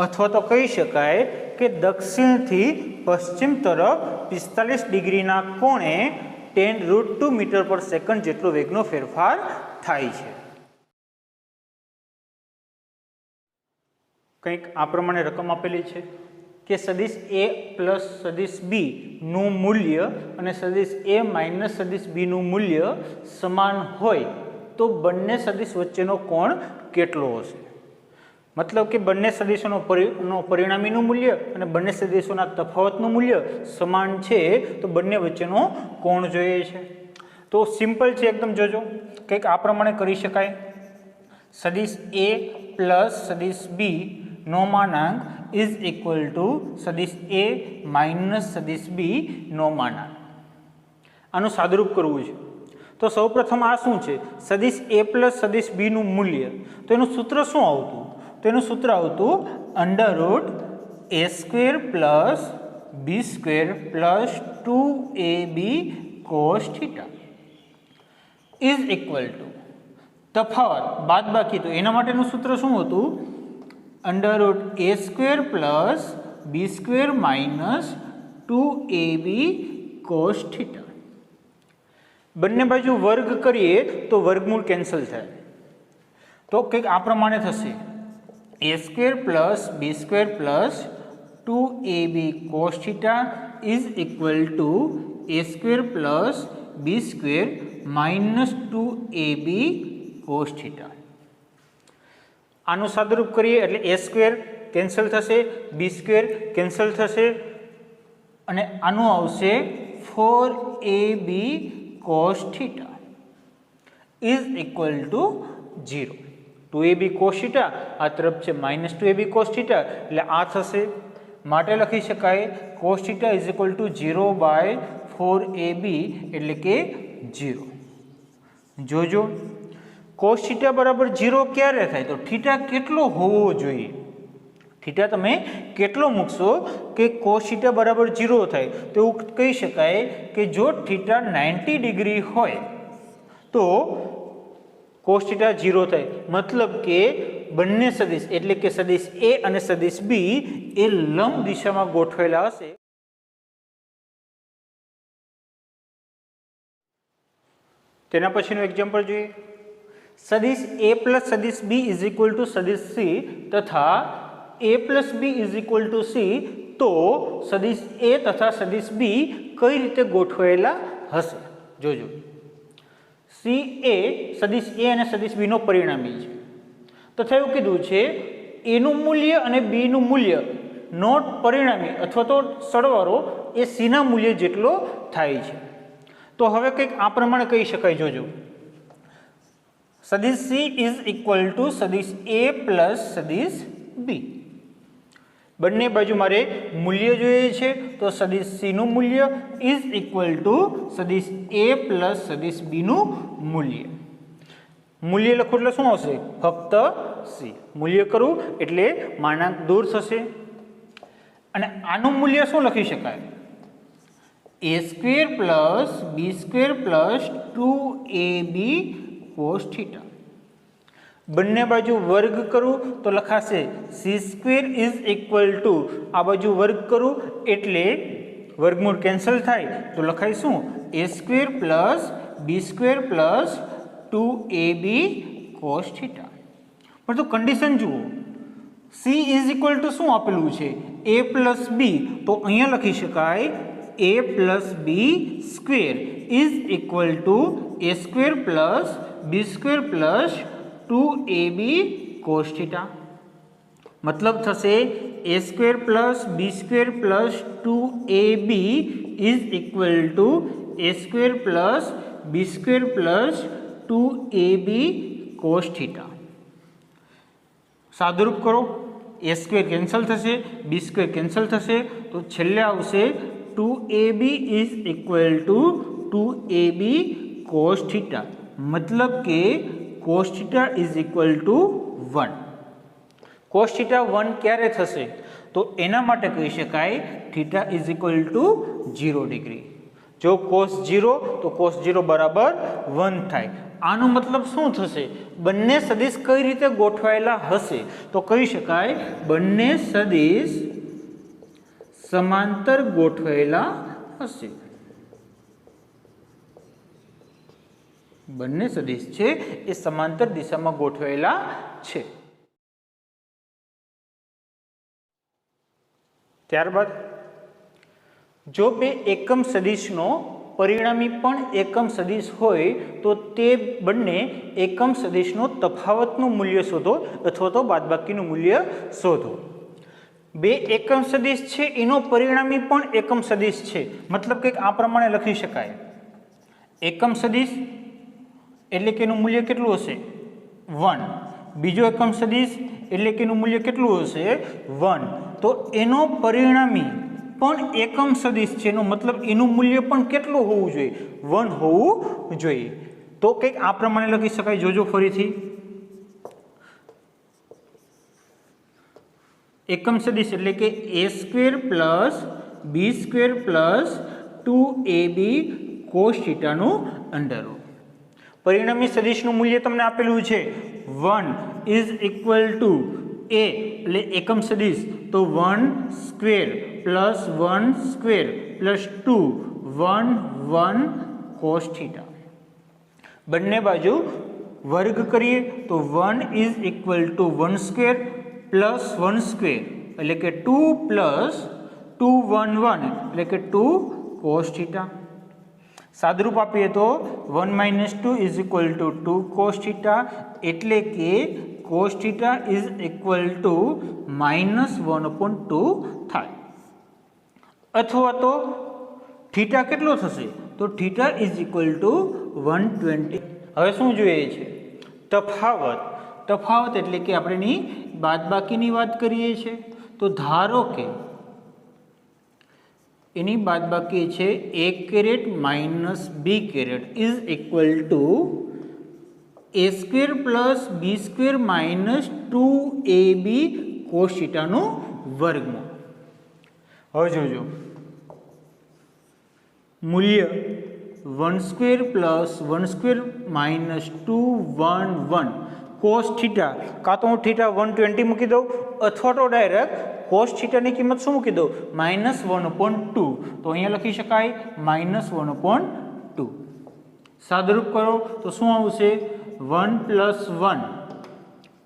[SPEAKER 1] અથવા તો કહી શકાય કે દક્ષિણથી પશ્ચિમ તરફ 45 ડિગ્રીના કોણે 10√2 મીટર પર સેકન્ડ જેટલો વેગનો ફેરફાર થાય છે. કંઈક આ પ્રમાણે રકમ આપેલી છે કે સદિશ A પ્લસ સદિશ B નું મૂલ્ય અને સદિશ A માઇનસ સદિશ B નું મૂલ્ય સમાન હોય તો બંને સદિશ વચ્ચેનો કોણ કેટલો હશે? મતલબ કે બંને સદિશોનો પરિણામીનું મૂલ્ય અને બંને સદિશોના તફાવતનું મૂલ્ય સમાન છે, તો બંને વચ્ચેનો કોણ જોઈએ છે. તો સિમ્પલ છે એકદમ. જોજો, કંઈક આ પ્રમાણે કરી શકાય. સદિશ A પ્લસ સદિશ B નો માનાંક ઇઝ ઇક્વલ ટુ સદિશ A માઇનસ સદિશ B નો માનાંક. આનું સાદુરૂપ કરવું છે. તો સૌપ્રથમ આ શું છે? સદિશ A પ્લસ સદિશ B નું મૂલ્ય. તો એનું સૂત્ર શું આવતું? તો એનું સૂત્ર આવતું √A² plus B² plus 2AB cos θ. Is equal to તફાવત બાદબાકી, તો એના માટેનું સૂત્ર શું હતું? અંડર રૂટ એ સ્ક્વેર પ્લસ બી square minus 2ab cos theta. બંને બાજુ વર્ગ કરીએ તો વર્ગમૂળ કેન્સલ થાય, તો કંઈક આ પ્રમાણે થશે: A square plus B square plus 2ab cos theta is equal to A square plus B square minus 2ab cos theta. આનું સાદુરૂપ કરીએ એટલે એ સ્ક્વેર કેન્સલ થશે, બી સ્ક્વેર કેન્સલ થશે અને આનું આવશે 4ab cos theta is equal to 0. 2ab cos theta આ તરફ છે માઇનસ 2ab કોસ થીટા એટલે આ થશે, માટે લખી શકાય cos theta is equal two 0/4ab એટલે કે 0. જોજો કોસ થીટા બરાબર 0 ક્યારે થાય? તો થીટા કેટલો હોવો જોઈએ? થીટા તમે કેટલો મૂકશો કે કોસ થીટા બરાબર 0 થાય? તો એવું કહી શકાય કે જો થીટા 90 ડિગ્રી હોય તો કોસ થીટા 0 થાય. મતલબ કે બંને સદિશ એટલે કે સદિશ એ અને સદિશ બી એ લંબ દિશામાં ગોઠવેલા હશે. તેના પછીનું એક્ઝામ્પલ જોઈએ. સદિશ એ પ્લસ સદિશ બી ઇઝ ઇક્વલ ટુ સદિશ સી તથા A plus B is equal to C, તો સદિશ એ તથા સદિશ બી કઈ રીતે ગોઠવાયેલા હશે? જોજો. સી એ સદિશ એ અને સદિશ બીનો પરિણામી છે તથા એવું કીધું છે એનું મૂલ્ય અને બીનું મૂલ્ય નોટ પરિણામી અથવા તો સરવાળો એ સીના મૂલ્ય જેટલો થાય છે. તો હવે કંઈક આ પ્રમાણે કહી શકાય. જોજો, સદિશ સી ઇઝ ઇક્વલ ટુ સદિશ એ પ્લસ સદિશ બી. બંને બાજુ મારે મૂલ્ય જોઈએ છે, તો સદિશ સીનું મૂલ્ય ઇઝ ઇક્વલ ટુ સદિશ એ પ્લસ સદિશ બીનું મૂલ્ય. મૂલ્ય લખો એટલે શું આવશે? ફક્ત સી. મૂલ્ય કરું એટલે માનાંક દૂર થશે અને આનું મૂલ્ય શું લખી શકાય? A square plus B square plus 2ab cos theta. બંને બાજુ વર્ગ કરું તો લખાશે C square is equal to, આ બાજુ વર્ગ કરું એટલે વર્ગમૂળ કેન્સલ થાય તો લખાય શું? A square plus B square plus 2ab cos theta. પરંતુ કન્ડિશન જુઓ, સી ઇઝ ઇક્વલ ટુ શું આપેલું છે? A plus B. તો અહીંયા લખી શકાય A plus B square is equal to A square plus B square plus 2ab cos theta. મતલબ થશે A square plus B square plus 2ab is equal to A square plus B square plus 2ab cos theta. સાદુરૂપ કરો, એ square cancel થશે, B square cancel થશે, તો છેલ્લે આવશે 2ab is equal two 2ab cos theta. મતલબ કે cos theta is equal two 1. Cos theta 1 ક્યારે થશે? તો એના માટે કહી શકાય theta is equal to 0 degree. જો કોસ 0 તો કોસ 0 બરાબર 1 થાય. આનો મતલબ શું થશે? બંને સદિશ કઈ રીતે ગોઠવાયેલા હશે? તો કહી શકાય બંને સદિશ સમાંતર ગોઠવાયેલા હશે. બંને સદિશ છે એ સમાંતર દિશામાં ગોઠવાયેલા છે. ત્યારબાદ જો બે એકમ સદિશનો પરિણામી પણ એકમ સદિશ હોય તો તે બંને એકમ સદિશનો તફાવતનું મૂલ્ય શોધો અથવા તો બાદબાકીનું મૂલ્ય શોધો. બે એકમ સદિશ છે એનો પરિણામી પણ એકમ સદિશ છે. મતલબ કંઈક આ પ્રમાણે લખી શકાય. એકમ સદિશ એટલે કે એનું મૂલ્ય કેટલું હશે? 1. બીજો એકમ સદિશ એટલે કે એનું મૂલ્ય કેટલું હશે? 1. તો એનો પરિણામી પણ એકમ સદિશ છે, એનો મતલબ એનું મૂલ્ય પણ કેટલું હોવું જોઈએ? 1 હોવું જોઈએ. તો કંઈક આ પ્રમાણે લખી શકાય. જોજો ફરીથી, એકમ સદિશ એટલે કે A square plus B square plus 2ab cos થીટાનું અંડર રૂટ. પરિણામી સદિશનું મૂલ્ય તમને આપેલું છે 1 ઇઝ ઇક્વલ ટુ એ એટલે એકમ સદિશ તો 1 square plus 1 square plus 2 1 1 cos theta. બંને બાજુ વર્ગ કરીએ તો 1 is equal two 1 square plus 1 square એટલે કે 2 પ્લસ 2 1 1 એટલે કે 2 કોસ થીટા. સાદરૂપ આપીએ તો 1 minus 2 is equal to 2 cos theta એટલે કે cos theta is equal two -1/2 થાય. અથવા તો થીટા કેટલો થશે તો થીટા ઇઝ ઇક્વલ ટુ 120. હવે શું જોઈએ છે તફાવત. તફાવત એટલે કે આપણે એની બાદબાકીની વાત કરીએ છીએ તો ધારો કે એની બાદબાકી છે a caret minus b caret is equal to a square plus b square minus 2ab cos થીટાનું વર્ગમૂળ. હવે જોજો મૂલ્ય 1 square plus 1 square minus 2 1 1 cos theta કાં તો હું થીટા 120 મૂકી દઉં અથવા તો ડાયરેક્ટ કોસ થીટાની કિંમત શું મૂકી દઉં -1/2. તો અહીંયા લખી શકાય -1/2. સાદરૂપ કરો તો શું આવશે 1 પ્લસ 1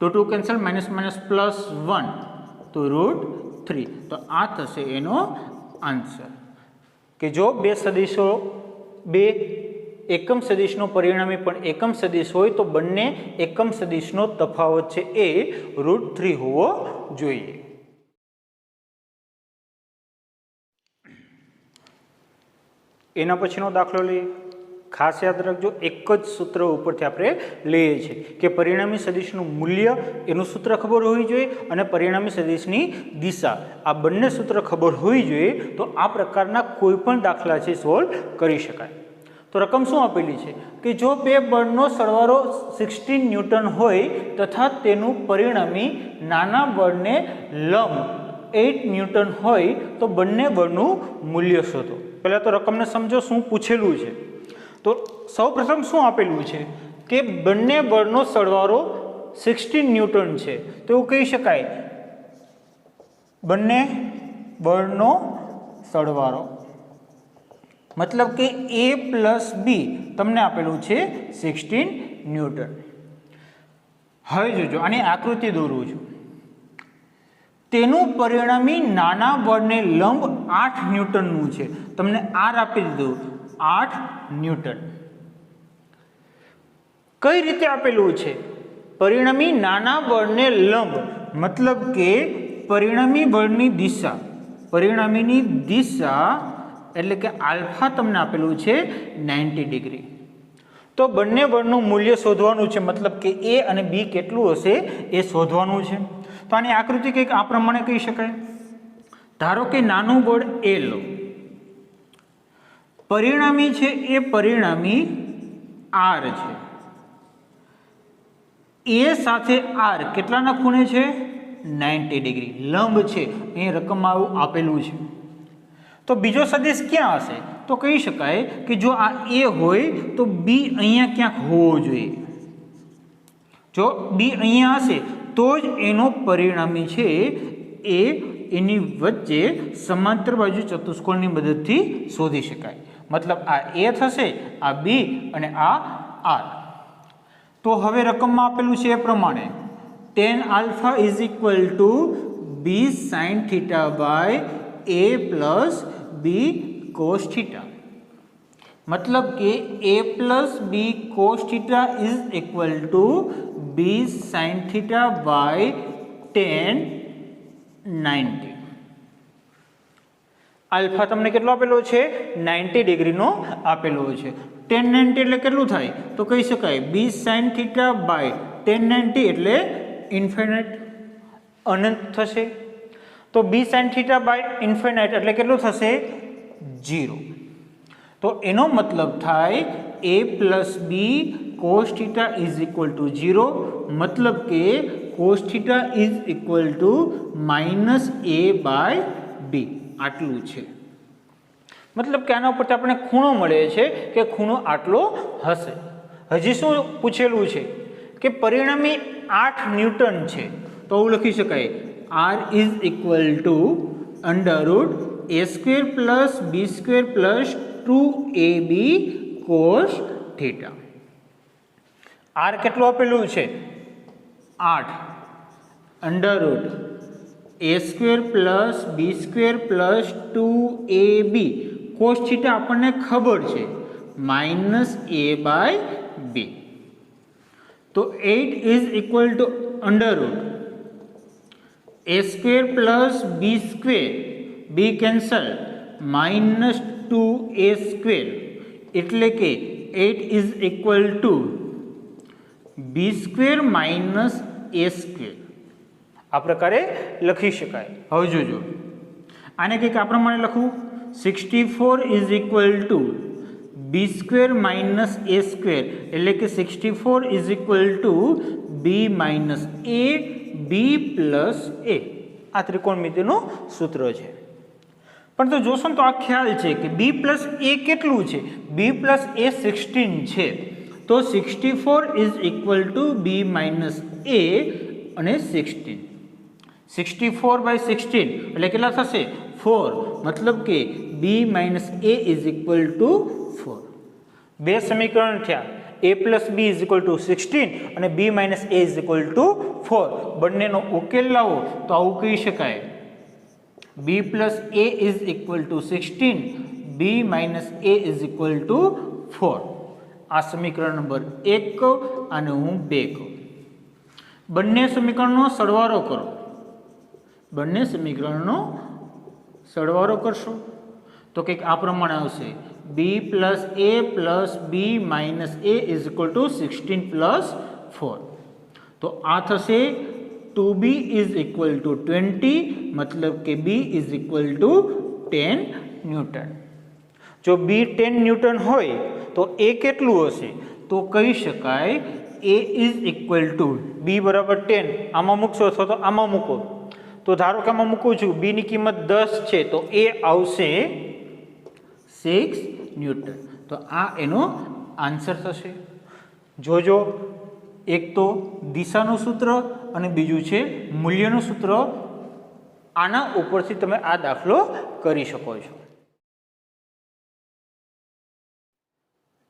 [SPEAKER 1] તો 2 કેન્સલ માઇનસ માઇનસ પ્લસ 1 તો √3. તો આ થશે એનો આન્સર કે જો બે સદિશો બે એકમ સદિશનો પરિણામી પણ એકમ સદિશ હોય તો બંને એકમ સદિશનો તફાવત છે એ √3 હોવો જોઈએ. એના પછીનો દાખલો લઈએ. ખાસ યાદ રાખજો એક જ સૂત્ર ઉપરથી આપણે લઈએ છીએ કે પરિણામી સદિશનું મૂલ્ય એનું સૂત્ર ખબર હોવી જોઈએ અને પરિણામી સદિશની દિશા આ બંને સૂત્ર ખબર હોવી જોઈએ તો આ પ્રકારના કોઈ પણ દાખલા છે સોલ્વ કરી શકાય. તો રકમ શું આપેલી છે કે જો બે બળનો સરવાળો 16 ન્યૂટન હોય તથા તેનું પરિણામી નાના બળને લંબ 8 ન્યૂટન હોય તો બંને બળનું મૂલ્ય શોધો. પહેલાં તો રકમને સમજો શું પૂછેલું છે. તો સૌપ્રથમ શું આપેલું છે કે બંને બળનો સરવાળો 16 ન્યૂટન છે તો એવું કહી શકાય બંને બળનો સરવાળો મતલબ કે a પ્લસ b તમને આપેલું છે 16 ન્યૂટન. હવે જોજો આની આકૃતિ દોરું છું. તેનું પરિણામી નાના બળને લંબ 8 ન્યૂટનનું છે. તમને r આપી દીધું 8 ન્યૂટન. કઈ રીતે આપેલું છે પરિણામી નાના બળને લંબ મતલબ કે પરિણામી બળની દિશા પરિણામીની દિશા એટલે કે આલ્ફા તમને આપેલું છે 90 ડિગ્રી. તો બંને બળનું મૂલ્ય શોધવાનું છે મતલબ કે a અને b કેટલું હશે એ શોધવાનું છે. તો આની આકૃતિ કંઈક આ પ્રમાણે કહી શકાય. ધારો કે નાનું બળ a લો પરિણામી છે એ પરિણામી r છે. a સાથે r કેટલાના ખૂણે છે 90 ડિગ્રી લંબ છે. અહીં રકમમાં આવું આપેલું છે. તો બીજો સદિશ ક્યાં હશે તો કહી શકાય કે જો આ a હોય તો b અહીંયા ક્યાંક હોવો જોઈએ. જો b અહીંયા હશે તો જ એનો પરિણામી છે એ એની વચ્ચે સમાંતર બાજુ ચતુષ્કોણની મદદથી શોધી શકાય. મતલબ આ a થશે આ b અને આ r. તો હવે રકમમાં આપેલું છે એ પ્રમાણે tan alpha is equal to b sin theta by a plus b cos theta. મતલબ કે a plus b cos theta is equal to b sin theta by tan 90. Alpha તમને કેટલો આપેલો છે 90 ડિગ્રીનો આપેલો છે. tan 90 એટલે કેટલું થાય તો કહી શકાય b sin theta by tan 90 એટલે ઇન્ફિનિટ અનંત થશે. તો b sin theta by infinite એટલે કેટલું થશે 0. તો એનો મતલબ થાય a plus b cos theta is equal to 0 મતલબ કે cos theta is equal to -a by b આટલું છે. મતલબ કે આના ઉપરથી આપણે ખૂણો મળે છે કે ખૂણો આટલો હશે. હજી શું પૂછેલું છે કે પરિણામી 8 ન્યૂટન છે, તો આવું લખી શકાય R is equal to √a² plus b² plus 2ab cos theta. R કેટલું આપેલું છે? 8 √a² plus b² plus 2ab cos theta આપણને ખબર છે -a/b. તો 8 is equal to √a² plus b², b cancel, -2a², એટલે કે 8 is equal two b² minus a². આ પ્રકારે લખી શકાય. હવે જોજો, આને કંઈક આ પ્રમાણે લખવું, 64 is equal two b² minus a², એટલે કે 64 is equal to b minus a, b plus a. આ ત્રિકોણમિતિનું સૂત્ર છે. પણ તો જોશો ને તો આ ખ્યાલ છે કે b પ્લસ a કેટલું છે? b પ્લસ a 16 છે. તો 64 is equal to b minus a અને 16. 64/16 એટલે કેટલા થશે? 4. મતલબ કે b minus a is equal two 4. બે સમીકરણ થયા, a plus b is equal two 16 અને b minus a is equal two 4. બંનેનો ઉકેલ લાવો તો આવું કહી શકાય b plus a is equal two 16, b minus a is equal two 4. આ સમીકરણ નંબર 1 કહું અને હું 2 કહું. બંને સમીકરણનો સરવાળો કરો. બંને સમીકરણનો સરવાળો કરશો તો કંઈક આ પ્રમાણે આવશે, b plus a plus b minus a is equal two 16 plus 4. તો આ થશે 2b ઇઝ ઇક્વલ ટુ 20, મતલબ કે b is equal to 10 newton. જો b 10 ન્યૂટન હોય તો a કેટલું હશે? તો કહી શકાય a is equal to b બરાબર 10. આમાં મૂકશો અથવા તો આમાં મૂકો. તો ધારો કે આમાં મૂકું છું, b ની કિંમત 10 છે તો a આવશે 6 ન્યૂટન. તો આ એનો આન્સર થશે. જોજો, એક તો દિશાનું સૂત્ર અને બીજું છે મૂલ્યનું સૂત્ર. આના ઉપરથી તમે આ દાખલો કરી શકો છો.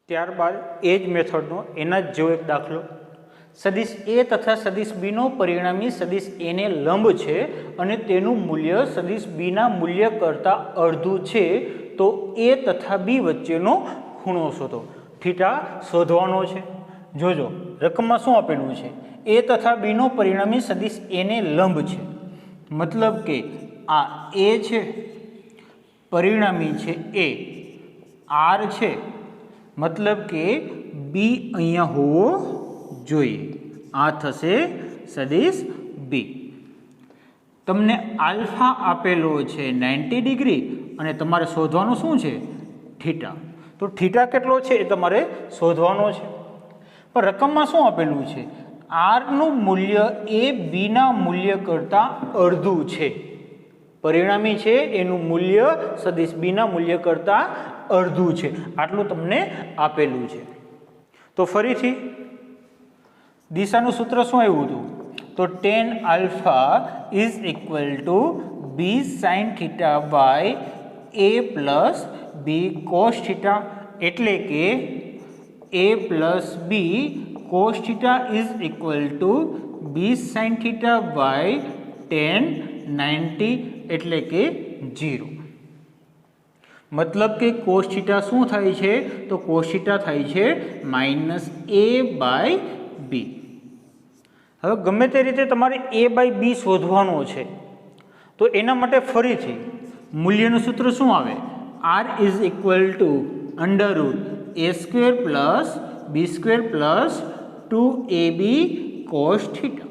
[SPEAKER 1] ત્યારબાદ એ જ મેથડનો એના જ જેવો એક દાખલો, સદિશ a તથા સદિશ b નો પરિણામી સદિશ a ને લંબ છે અને તેનું મૂલ્ય સદિશ b ના મૂલ્ય કરતાં અડધું છે, તો a તથા b વચ્ચેનો ખૂણો શોધો. થીટા શોધવાનો છે. જોજો, રકમમાં શું આપેલું છે? a તથા b નો પરિણામી સદિશ a ને લંબ છે. મતલબ કે આ a છે, પરિણામી છે a, r છે, મતલબ કે b અહીંયા હોવો જોઈએ. આ થશે સદિશ b. તમને આલ્ફા આપેલો છે 90 ડિગ્રી અને તમારે શોધવાનું શું છે? થીટા. તો થીટા કેટલો છે એ તમારે શોધવાનો છે. પણ રકમમાં શું આપેલું છે? r નું મૂલ્ય એ b ના મૂલ્ય કરતાં અડધું છે. પરિણામી છે એનું મૂલ્ય સદિશ b ના મૂલ્ય કરતાં અડધું છે. આટલું તમને આપેલું છે. તો ફરીથી દિશાનું સૂત્ર શું આવ્યું હતું? તો tan alpha is equal to b sin theta by a plus b cos theta, એટલે કે a plus b cos theta is equal to b sin theta by tan 90, એટલે કે 0. મતલબ કે cos થીટા શું થાય છે? તો cos થીટા થાય છે -a/b. હવે ગમે તે રીતે તમારે a/b શોધવાનો છે. તો એના માટે ફરીથી મૂલ્યનું સૂત્ર શું આવે? r is equal to √a² plus b² plus 2ab cos theta.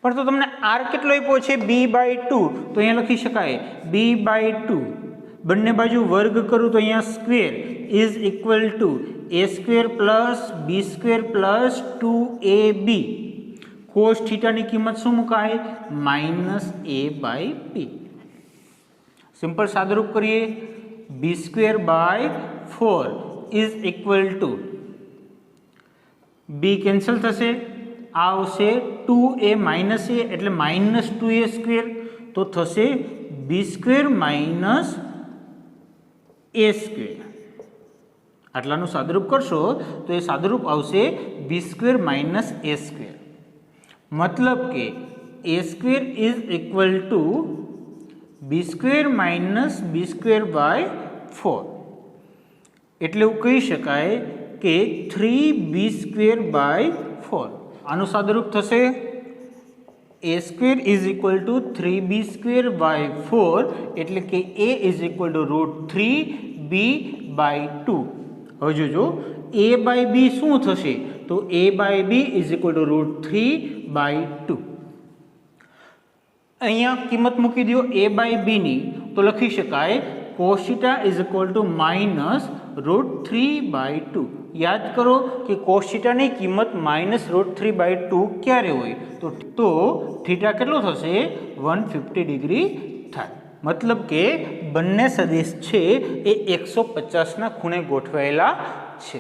[SPEAKER 1] પણ તો તમને r કેટલો આપ્યો છે? b/2. તો અહીંયા લખી શકાય b/2. બંને બાજુ વર્ગ કરું તો અહીંયા square is equal to a² plus b² plus 2ab. cos થીટાની કિંમત શું મુકાય? -a/b. સિમ્પલ સાદુરૂપ કરીએ, b² by 4 is equal to b cancel થશે, આ આવશે 2a માઇનસ એ એટલે માઇનસ 2a સ્ક્વેર, તો થશે B square minus A square. આટલાનું સાદુરૂપ કરશો તો એ સાદુરૂપ આવશે B square minus A square. મતલબ કે A square is equal to B square minus B square by 4. એટલે એવું કહી શકાય કે 3b સ્ક્વેર બાય 4. આનું સાદુરૂપ થશે A square is equal to 3b square by 4, એટલે કે A is equal to root 3b by 2. હવે જોજો a બાય બી શું થશે, તો a by b is equal to root 3 by 2. અહીંયા કિંમત મૂકી દો a બાય બીની, તો લખી શકાય cos theta is equal to minus root 3 by 2. યાદ કરો કે cos થીટાની કિંમત માઇનસ રૂટ 3 બાય 2 ક્યારે હોય, તો થીટા કેટલો થશે 150 ડિગ્રી થાય. મતલબ કે બંને સદિશ છે એ 150ના ખૂણે ગોઠવાયેલા છે.